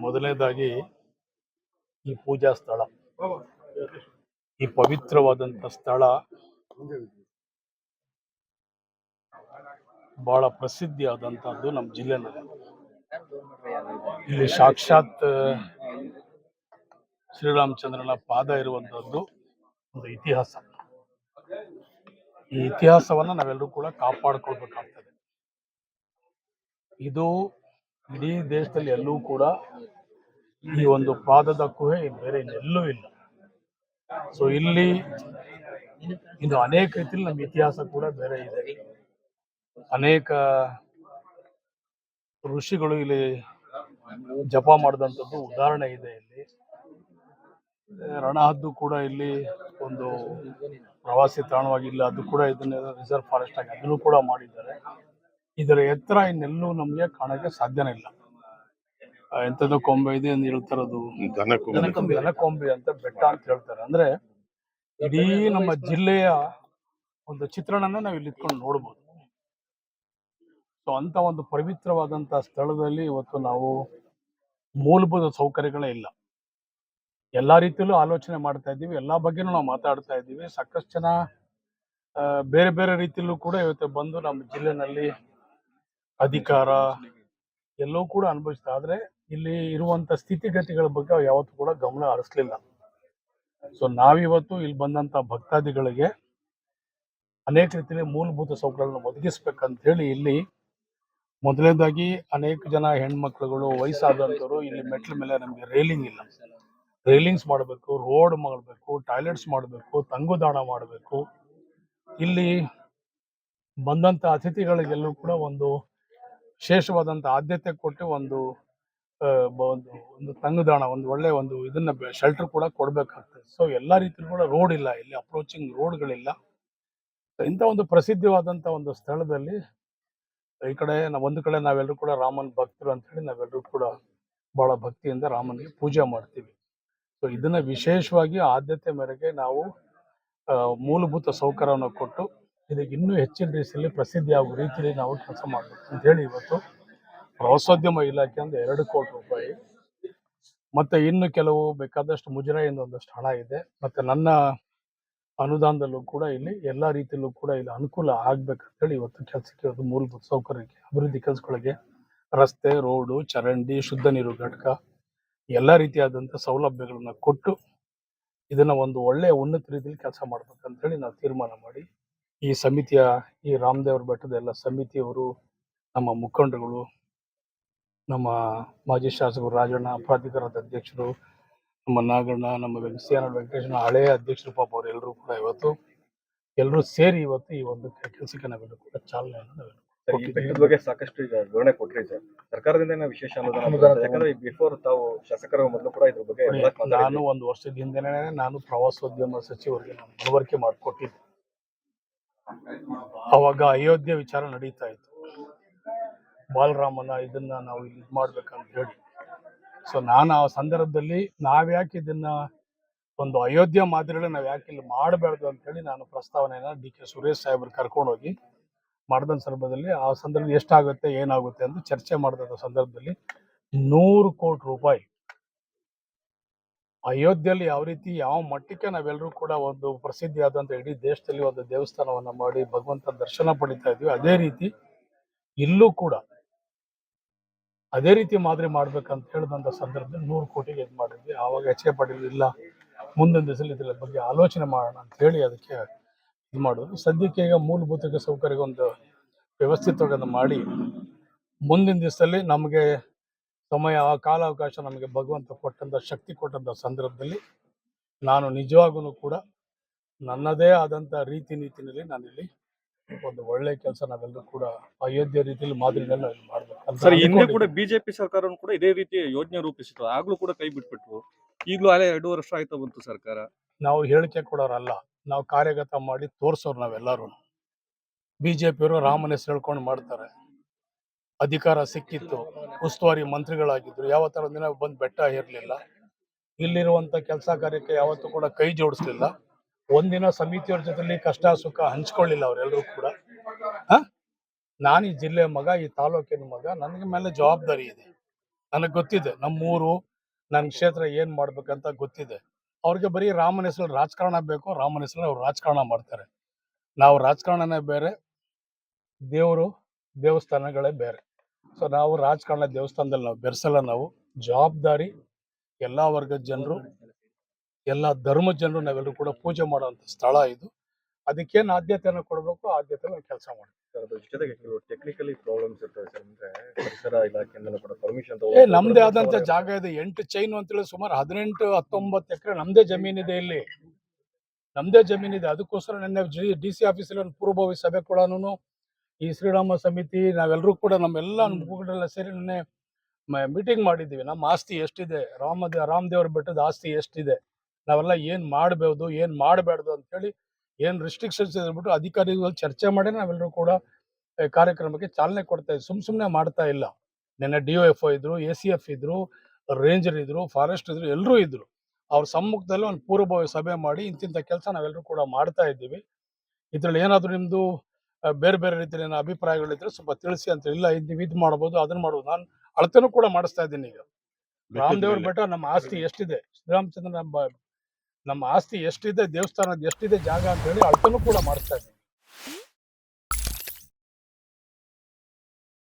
ಮೊದಲನೇದಾಗಿ ಈ ಪೂಜಾ ಸ್ಥಳ, ಈ ಪವಿತ್ರವಾದಂಥ ಸ್ಥಳ ಬಹಳ ಪ್ರಸಿದ್ಧಿಯಾದಂಥದ್ದು ನಮ್ಮ ಜಿಲ್ಲೆನಲ್ಲಿ. ಇಲ್ಲಿ ಸಾಕ್ಷಾತ್ ಶ್ರೀರಾಮಚಂದ್ರನ ಪಾದ ಇರುವಂತಹದ್ದು ಒಂದು ಇತಿಹಾಸ. ಈ ಇತಿಹಾಸವನ್ನ ನಾವೆಲ್ಲರೂ ಕೂಡ ಕಾಪಾಡ್ಕೊಳ್ಬೇಕಾಗ್ತದೆ. ಇದು ಇಡೀ ದೇಶದಲ್ಲಿ ಎಲ್ಲೂ ಕೂಡ ಈ ಒಂದು ಪಾದದ ಗುಹೆ ಬೇರೆ ಎಲ್ಲೂ ಇಲ್ಲ. ಸೊ ಇಲ್ಲಿ ಇದು ಅನೇಕ ರೀತಿಯಲ್ಲಿ ನಮ್ಮ ಇತಿಹಾಸ ಕೂಡ ಬೇರೆ ಇದೆ. ಅನೇಕ ಋಷಿಗಳು ಇಲ್ಲಿ ಜಪ ಮಾಡಿದಂಥದ್ದು ಉದಾಹರಣೆ ಇದೆ. ಇಲ್ಲಿ ರಣಹದ್ದು ಕೂಡ ಇಲ್ಲಿ ಒಂದು ಪ್ರವಾಸಿ ತಾಣವಾಗಿ ಇಲ್ಲ, ಅದು ಕೂಡ ಇದನ್ನ ರಿಸರ್ವ್ ಫಾರೆಸ್ಟ್ ಆಗಿ ಅದನ್ನು ಕೂಡ ಮಾಡಿದ್ದಾರೆ. ಇದರ ಎತ್ತರ ಇನ್ನೆಲ್ಲೂ ನಮಗೆ ಕಾಣಕ್ಕೆ ಸಾಧ್ಯನೇ ಇಲ್ಲ. ಎಂಥದ್ದು ಕೊಂಬೆ ಇದೆ ಅಂತ ಹೇಳ್ತಾರದು ದನಕೊಂಬೆ ಅಂತ ಬೆಟ್ಟ ಅಂತ ಹೇಳ್ತಾರೆ. ಅಂದ್ರೆ ಇಡೀ ನಮ್ಮ ಜಿಲ್ಲೆಯ ಒಂದು ಚಿತ್ರಣನ ನಾವು ಇಲ್ಲಿ ಇಟ್ಕೊಂಡು ನೋಡ್ಬೋದು. ಸೊ ಅಂತ ಒಂದು ಪವಿತ್ರವಾದಂತ ಸ್ಥಳದಲ್ಲಿ ಇವತ್ತು ನಾವು ಮೂಲಭೂತ ಸೌಕರ್ಯಗಳೇ ಇಲ್ಲ. ಎಲ್ಲಾ ರೀತಿಯಲ್ಲೂ ಆಲೋಚನೆ ಮಾಡ್ತಾ ಇದ್ದೀವಿ, ಎಲ್ಲಾ ಬಗ್ಗೆನೂ ನಾವು ಮಾತಾಡ್ತಾ ಇದ್ದೀವಿ. ಸಾಕಷ್ಟು ಜನ ಬೇರೆ ಬೇರೆ ರೀತಿಯಲ್ಲೂ ಕೂಡ ಇವತ್ತು ಬಂದು ನಮ್ಮ ಜಿಲ್ಲೆನಲ್ಲಿ ಅಧಿಕಾರ ಎಲ್ಲವೂ ಕೂಡ ಅನುಭವಿಸ್ತಾ, ಆದ್ರೆ ಇಲ್ಲಿ ಇರುವಂತ ಸ್ಥಿತಿಗತಿಗಳ ಬಗ್ಗೆ ಯಾವತ್ತೂ ಕೂಡ ಗಮನ ಹರಿಸ್ಲಿಲ್ಲ. ಸೊ ನಾವಿವತ್ತು ಇಲ್ಲಿ ಬಂದಂತ ಭಕ್ತಾದಿಗಳಿಗೆ ಅನೇಕ ರೀತಿಯಲ್ಲಿ ಮೂಲಭೂತ ಸೌಕರ್ಯಗಳನ್ನು ಒದಗಿಸ್ಬೇಕಂತ ಹೇಳಿ ಇಲ್ಲಿ ಮೊದಲನೇದಾಗಿ ಅನೇಕ ಜನ ಹೆಣ್ಮಕ್ಳುಗಳು ವಯಸ್ಸಾದಂಥವ್ರು ಇಲ್ಲಿ ಮೆಟ್ಲ ಮೇಲೆ ನಮಗೆ ರೇಲಿಂಗ್ ಇಲ್ಲ, ರೇಲಿಂಗ್ಸ್ ಮಾಡಬೇಕು, ರೋಡ್ ಮಾಡಬೇಕು, ಟಾಯ್ಲೆಟ್ಸ್ ಮಾಡಬೇಕು, ತಂಗುದಾಣ ಮಾಡಬೇಕು. ಇಲ್ಲಿ ಬಂದಂತ ಅತಿಥಿಗಳಿಗೆಲ್ಲೂ ಕೂಡ ಒಂದು ವಿಶೇಷವಾದಂತ ಆದ್ಯತೆ ಕೊಟ್ಟು ಒಂದು ತಂಗುದಾಣ, ಒಂದು ಒಳ್ಳೆ ಒಂದು ಇದನ್ನ ಶೆಲ್ಟರ್ ಕೂಡ ಕೊಡ್ಬೇಕಾಗ್ತದೆ. ಸೊ ಎಲ್ಲಾ ರೀತಿಯಲ್ಲೂ ಕೂಡ ರೋಡ್ ಇಲ್ಲ, ಇಲ್ಲಿ ಅಪ್ರೋಚಿಂಗ್ ರೋಡ್ಗಳಿಲ್ಲ. ಇಂಥ ಒಂದು ಪ್ರಸಿದ್ಧವಾದಂತ ಒಂದು ಸ್ಥಳದಲ್ಲಿ ಈ ಕಡೆ ಒಂದು ಕಡೆ ನಾವೆಲ್ಲರೂ ಕೂಡ ರಾಮನ್ ಭಕ್ತರು ಅಂತ ಹೇಳಿ ನಾವೆಲ್ಲರೂ ಕೂಡ ಬಹಳ ಭಕ್ತಿಯಿಂದ ರಾಮನಿಗೆ ಪೂಜೆ ಮಾಡ್ತೀವಿ. ಸೊ ಇದನ್ನ ವಿಶೇಷವಾಗಿ ಆದ್ಯತೆ ಮೇರೆಗೆ ನಾವು ಮೂಲಭೂತ ಸೌಕರ್ಯವನ್ನು ಕೊಟ್ಟು ಇದಕ್ಕೆ ಇನ್ನೂ ಹೆಚ್ಚಿನ ರೀತಿಯಲ್ಲಿ ಪ್ರಸಿದ್ಧಿ ಆಗುವ ರೀತಿಯಲ್ಲಿ ನಾವು ಕೆಲಸ ಮಾಡಬೇಕು ಅಂತ ಹೇಳಿ ಇವತ್ತು ಪ್ರವಾಸೋದ್ಯಮ ಇಲಾಖೆಯಿಂದ 2 ಕೋಟಿ ರೂಪಾಯಿ ಮತ್ತೆ ಇನ್ನು ಕೆಲವು ಬೇಕಾದಷ್ಟು ಮುಜರಾಯಿಂದ ಒಂದಷ್ಟು ಹಣ ಇದೆ. ಮತ್ತೆ ನನ್ನ ಅನುದಾನದಲ್ಲೂ ಕೂಡ ಇಲ್ಲಿ ಎಲ್ಲಾ ರೀತಿಯಲ್ಲೂ ಕೂಡ ಇಲ್ಲಿ ಅನುಕೂಲ ಆಗ್ಬೇಕಂತ ಹೇಳಿ ಇವತ್ತು ಕೆಲಸಕ್ಕೆ, ಇವತ್ತು ಮೂಲಭೂತ ಸೌಕರ್ಯಕ್ಕೆ, ಅಭಿವೃದ್ಧಿ ಕೆಲಸಗಳಿಗೆ, ರಸ್ತೆ, ರೋಡು, ಚರಂಡಿ, ಶುದ್ಧ ನೀರು ಘಟಕ ಎಲ್ಲಾ ರೀತಿಯಾದಂತ ಸೌಲಭ್ಯಗಳನ್ನ ಕೊಟ್ಟು ಇದನ್ನ ಒಂದು ಒಳ್ಳೆಯ ಉನ್ನತ ರೀತಿಯಲ್ಲಿ ಕೆಲಸ ಮಾಡ್ಬೇಕಂತ ಹೇಳಿ ನಾವು ತೀರ್ಮಾನ ಮಾಡಿ ಈ ಸಮಿತಿಯ, ಈ ರಾಮದೇವ್ರ ಬೆಟ್ಟದ ಎಲ್ಲ ಸಮಿತಿಯವರು, ನಮ್ಮ ಮುಖಂಡರುಗಳು, ನಮ್ಮ ಮಾಜಿ ಶಾಸಕರು ರಾಜಣ್ಣ, ಪ್ರಾಧಿಕಾರದ ಅಧ್ಯಕ್ಷರು, ನಮ್ಮ ನಾಗಣ್ಣ, ನಮ್ಮ ಸಿಆರ್ ವೆಂಕಟೇಶನ ಹಳೆಯ ಅಧ್ಯಕ್ಷರು, ಪಾಪ ಅವರೆಲ್ಲರೂ ಕೂಡ ಇವತ್ತು ಎಲ್ಲರೂ ಸೇರಿ ಇವತ್ತು ಈ ಒಂದು ಕೆಲಸಕ್ಕೆ ನಾವೆಲ್ಲರೂ ಕೂಡ ಚಾಲನೆಯನ್ನು ಬಗ್ಗೆ ಸಾಕಷ್ಟು ಈಗ ವಿವರಣೆ ಕೊಟ್ರಿ ಸರ್. ಸರ್ಕಾರದಿಂದ ವಿಶೇಷ ಅನುದಾನ, ಯಾಕಂದ್ರೆ ಬಿಫೋರ್ ತಾವು ಶಾಸಕರ ಮೊದಲು ಕೂಡ ಇದ್ರ ಬಗ್ಗೆ ನಾನು 1 ವರ್ಷದ ಹಿಂದೆನೇ ನಾನು ಪ್ರವಾಸೋದ್ಯಮ ಸಚಿವರಿಗೆ ನಾನು ಮನವರಿಕೆ ಮಾಡಿಕೊಟ್ಟಿದ್ದೆ. ಅವಾಗ ಅಯೋಧ್ಯೆ ವಿಚಾರ ನಡೀತಾ ಇತ್ತು, ಬಾಲರಾಮನ ಇದನ್ನ ನಾವು ಇಲ್ಲಿ ಮಾಡ್ಬೇಕಂತ ಹೇಳಿ. ಸೊ ನಾನು ಆ ಸಂದರ್ಭದಲ್ಲಿ ನಾವ್ಯಾಕೆ ಇದನ್ನ ಒಂದು ಅಯೋಧ್ಯೆ ಮಾದರಿಯಲ್ಲಿ ನಾವ್ ಯಾಕೆ ಇಲ್ಲಿ ಮಾಡಬಾರ್ದು ಅಂತ ಹೇಳಿ ನಾನು ಪ್ರಸ್ತಾವನೆಯನ್ನ ಡಿ.ಕೆ. ಸುರೇಶ್ ಸಾಹೇಬ್ರು ಕರ್ಕೊಂಡೋಗಿ ಮಾಡಿದ ಸಂದರ್ಭದಲ್ಲಿ, ಆ ಸಂದರ್ಭದಲ್ಲಿ ಎಷ್ಟಾಗುತ್ತೆ ಏನಾಗುತ್ತೆ ಅಂತ ಚರ್ಚೆ ಮಾಡಿದ ಸಂದರ್ಭದಲ್ಲಿ 100 ಕೋಟಿ ರೂಪಾಯಿ ಅಯೋಧ್ಯೆಯಲ್ಲಿ ಯಾವ ರೀತಿ ಯಾವ ಮಟ್ಟಕ್ಕೆ ನಾವೆಲ್ಲರೂ ಕೂಡ ಒಂದು ಪ್ರಸಿದ್ಧಿಯಾದಂತ ಇಡೀ ದೇಶದಲ್ಲಿ ಒಂದು ದೇವಸ್ಥಾನವನ್ನ ಮಾಡಿ ಭಗವಂತ ದರ್ಶನ ಪಡಿತಾ ಇದ್ವಿ, ಅದೇ ರೀತಿ ಇಲ್ಲೂ ಕೂಡ ಅದೇ ರೀತಿ ಮಾದರಿ ಮಾಡ್ಬೇಕಂತ ಹೇಳಿದಂತ ಸಂದರ್ಭದಲ್ಲಿ 100 ಕೋಟಿಗೆ ಇದು ಮಾಡಿದ್ವಿ. ಆವಾಗ ಎಚ್.ಕೆ. ಪಾಟೀಲ್ ಇಲ್ಲ, ಮುಂದಿನ ದಿವಸದಲ್ಲಿ ಇದ್ರ ಬಗ್ಗೆ ಆಲೋಚನೆ ಮಾಡೋಣ ಅಂತ ಹೇಳಿ ಅದಕ್ಕೆ ಇದು ಮಾಡೋದು. ಸದ್ಯಕ್ಕೆ ಈಗ ಮೂಲಭೂತ ಸೌಕರ್ಯ ಒಂದು ವ್ಯವಸ್ಥಿತವಾಗಿ ಮಾಡಿ ಮುಂದಿನ ದಿವಸದಲ್ಲಿ ನಮಗೆ ಸಮಯ, ಕಾಲಾವಕಾಶ ನಮಗೆ ಭಗವಂತ ಕೊಟ್ಟಂತ ಶಕ್ತಿ ಕೊಟ್ಟಂತ ಸಂದರ್ಭದಲ್ಲಿ ನಾನು ನಿಜವಾಗೂ ಕೂಡ ನನ್ನದೇ ಆದಂತ ರೀತಿ ನೀತಿನಲ್ಲಿ ನಾನಿಲ್ಲಿ ಒಂದು ಒಳ್ಳೆ ಕೆಲಸ ನಾವೆಲ್ಲರೂ ಕೂಡ ಅಯೋಧ್ಯೆ ರೀತಿಯಲ್ಲಿ ಮಾದರಿನೆಲ್ಲ ಮಾಡ್ಬೇಕು. ಸರ್, ಹಿಂದೆ ಕೂಡ ಬಿಜೆಪಿ ಸರ್ಕಾರ ಕೂಡ ಇದೇ ರೀತಿ ಯೋಜನೆ ರೂಪಿಸಿತ್ತು, ಆಗ್ಲೂ ಕೂಡ ಕೈ ಬಿಟ್ಬಿಟ್ರು. ಈಗಲೂ ಅಲ್ಲೇ 2 ವರ್ಷ ಆಯ್ತಾ ಬಂತು ಸರ್ಕಾರ. ನಾವು ಹೇಳಿಕೆ ಕೊಡೋರಲ್ಲ, ನಾವು ಕಾರ್ಯಗತ ಮಾಡಿ ತೋರ್ಸೋರು ನಾವೆಲ್ಲರೂ. ಬಿಜೆಪಿಯವರು ರಾಮನ ಹೆಸರು ಹೇಳ್ಕೊಂಡು ಮಾಡ್ತಾರೆ. ಅಧಿಕಾರ ಸಿಕ್ಕಿತ್ತು, ಉಸ್ತುವಾರಿ ಮಂತ್ರಿಗಳಾಗಿದ್ರು, ಯಾವತ್ತರ ದಿನ ಬಂದು ಬೆಟ್ಟ ಇರಲಿಲ್ಲ. ಇಲ್ಲಿರುವಂತ ಕೆಲಸ ಕಾರ್ಯಕ್ಕೆ ಯಾವತ್ತೂ ಕೂಡ ಕೈ ಜೋಡಿಸ್ಲಿಲ್ಲ. ಒಂದಿನ ಸಮಿತಿಯವ್ರ ಜೊತೆಲಿ ಕಷ್ಟ ಸುಖ ಹಂಚ್ಕೊಳ್ಳಿಲ್ಲ ಅವರೆಲ್ಲರೂ ಕೂಡ. ನಾನು ಈ ಜಿಲ್ಲೆಯ ಮಗ, ಈ ತಾಲೂಕಿನ ಮಗ, ನನಗೆ ಮೇಲೆ ಜವಾಬ್ದಾರಿ ಇದೆ. ನನಗೆ ಗೊತ್ತಿದೆ ನಮ್ಮೂರು ನನ್ನ ಕ್ಷೇತ್ರ ಏನ್ ಮಾಡ್ಬೇಕಂತ ಗೊತ್ತಿದೆ. ಅವ್ರಿಗೆ ಬರೀ ರಾಮನ ಹೆಸರು ರಾಜಕಾರಣ ಬೇಕು, ರಾಮನ ಹೆಸರು ಅವ್ರು ರಾಜಕಾರಣ ಮಾಡ್ತಾರೆ. ನಾವು ರಾಜಕಾರಣನೇ ಬೇರೆ, ದೇವರು ದೇವಸ್ಥಾನಗಳೇ ಬೇರೆ. ಸೊ ನಾವು ರಾಜಕಾರಣ ದೇವಸ್ಥಾನದಲ್ಲಿ ನಾವು ಬೆರೆಸಲ್ಲ. ನಾವು ಜವಾಬ್ದಾರಿ ಎಲ್ಲಾ ವರ್ಗದ ಜನರು, ಎಲ್ಲಾ ಧರ್ಮದ ಜನರು ನಾವೆಲ್ಲರೂ ಕೂಡ ಪೂಜೆ ಮಾಡುವಂತ ಸ್ಥಳ ಇದು. ಅದಕ್ಕೇನು ಆದ್ಯತೆಯನ್ನು ಕೊಡಬೇಕು ಆದ್ಯತೆ ನಾವು ಕೆಲಸ ಮಾಡ್ತೀವಿ. ಸರ್ ಅದ್ರ ಜೊತೆಗೆ ಕೆಲವು ಟೆಕ್ನಿಕಲಿ ಪ್ರಾಬ್ಲಮ್ಸ್ ಇರ್ತವೆ ಸರ್. ಅಂದ್ರೆ ಪರಿಸರ ಇಲಾಖೆಯಿಂದ ಕೂಡ ಪರ್ಮಿಷನ್ ನಮ್ದೇ ಆದಂತ ಜಾಗ ಇದೆ. 8 ಚೈನು ಅಂತೇಳಿ ಸುಮಾರು 18-19 ಎಕರೆ ನಮ್ದೇ ಜಮೀನಿದೆ. ಇಲ್ಲಿ ನಮ್ದೇ ಜಮೀನಿದೆ. ಅದಕ್ಕೋಸ್ಕರ ನಿನ್ನೆ DC ಆಫೀಸಲ್ಲಿ ಒಂದು ಪೂರ್ವಭಾವಿ ಸಭೆ ಕೂಡ ಈ ಶ್ರೀರಾಮ ಸಮಿತಿ ನಾವೆಲ್ಲರೂ ಕೂಡ ನಮ್ಮೆಲ್ಲ ಮುಖಂಡರೆಲ್ಲ ಸೇರಿ ನಿನ್ನೆ ಮೀಟಿಂಗ್ ಮಾಡಿದ್ದೀವಿ. ನಮ್ಮ ಆಸ್ತಿ ಎಷ್ಟಿದೆ, ರಾಮದೇವ್ರ ಬೆಟ್ಟದ ಆಸ್ತಿ ಎಷ್ಟಿದೆ, ನಾವೆಲ್ಲ ಏನ್ ಮಾಡಬಹುದು ಏನ್ ಮಾಡಬಾರ್ದು ಅಂತ ಹೇಳಿ ಏನ್ ರಿಸ್ಟ್ರಿಕ್ಷನ್ಸ್ ಇದ್ಬಿಟ್ಟು ಅಧಿಕಾರಿಗಳು ಚರ್ಚೆ ಮಾಡಿ ನಾವೆಲ್ಲರೂ ಕೂಡ ಕಾರ್ಯಕ್ರಮಕ್ಕೆ ಚಾಲನೆ ಕೊಡ್ತಾ ಇದ್ವಿ. ಸುಮ್ನೆ ಮಾಡ್ತಾ ಇಲ್ಲ. ನಿನ್ನೆ DOFO ಇದ್ರು, ACF ಇದ್ರು, ರೇಂಜರ್ ಇದ್ರು, ಫಾರೆಸ್ಟ್ ಇದ್ರು, ಎಲ್ಲರೂ ಇದ್ರು. ಅವ್ರ ಸಮ್ಮುಖದಲ್ಲಿ ಒಂದು ಪೂರ್ವಭಾವಿ ಸಭೆ ಮಾಡಿ ಇಂತಿಂತ ಕೆಲಸ ನಾವೆಲ್ಲರೂ ಕೂಡ ಮಾಡ್ತಾ ಇದ್ದೀವಿ. ಇದ್ರಲ್ಲಿ ಏನಾದ್ರು ನಿಮ್ದು ಬೇರೆ ಬೇರೆ ರೀತಿಯ ಏನೋ ಅಭಿಪ್ರಾಯಗಳಿದ್ರೆ ಸ್ವಲ್ಪ ತಿಳಿಸಿ ಅಂತ. ಇಲ್ಲ ನೀವು ಇದು ಮಾಡ್ಬೋದು ಅದನ್ನ ಮಾಡ್ಬೋದು. ನಾನು ಅಳತೆನೂ ಕೂಡ ಮಾಡಿಸ್ತಾ ಇದ್ದೀನಿ. ಈಗ ರಾಮದೇವ್ರ ಬೆಟ್ಟ ನಮ್ಮ ಆಸ್ತಿ ಎಷ್ಟಿದೆ, ಶ್ರೀರಾಮಚಂದ್ರ ನಮ್ಮ ಆಸ್ತಿ ಎಷ್ಟಿದೆ, ದೇವಸ್ಥಾನದ ಎಷ್ಟಿದೆ ಜಾಗ ಅಂತ ಹೇಳಿ ಅಳತೆನೂ ಕೂಡ ಮಾಡಿಸ್ತಾ ಇದ್ದೀನಿ.